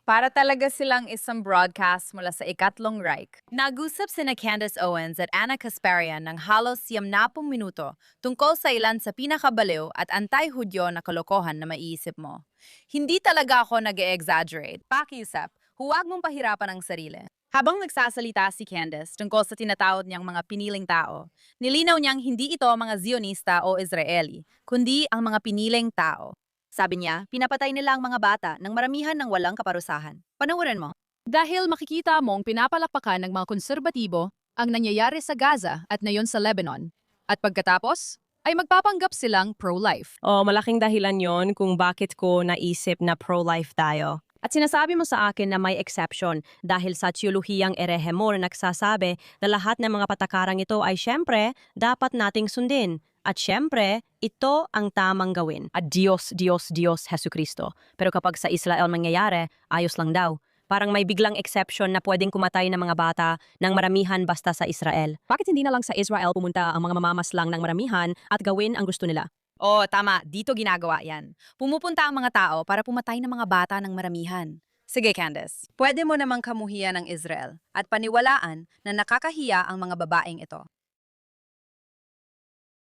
Para talaga silang isang broadcast mula sa ikatlong Reich. Nag-usap sina Candace Owens at Anna Kasparian ng halos 70 minuto tungkol sa ilan sa pinakabaliw at anti-Hudyo na kalokohan na maiisip mo. Hindi talaga ako nag-exaggerate. Pakiusap, huwag mong pahirapan ang sarili. Habang nagsasalita si Candace tungkol sa tinatawag niyang mga piniling tao, nilinaw niyang hindi ito mga Zionista o Israeli, kundi ang mga piniling tao. Sabi niya, pinapatay nila ang mga bata ng maramihan ng walang kaparusahan. Panoorin mo. Dahil makikita mong pinapalakpakan ng mga konserbatibo ang nangyayari sa Gaza at ngayon sa Lebanon. At pagkatapos, ay magpapanggap silang pro-life. Malaking dahilan yon kung bakit ko naisip na pro-life tayo. At sinasabi mo sa akin na may exception dahil sa tiyulohiyang erehemor nagsasabi na lahat ng mga patakarang ito ay syempre dapat nating sundin. At syempre, ito ang tamang gawin. At Diyos, Diyos, Diyos, Jesucristo. Pero kapag sa Israel mangyayari, ayos lang daw. Parang may biglang exception na pwedeng kumatay ng mga bata ng maramihan basta sa Israel. Bakit hindi na lang sa Israel pumunta ang mga mamamaslang ng maramihan at gawin ang gusto nila? Tama. Dito ginagawa yan. Pumupunta ang mga tao para pumatay ng mga bata ng maramihan. Sige, Candace. Pwede mo namang kamuhian ng Israel at paniwalaan na nakakahiya ang mga babaeng ito.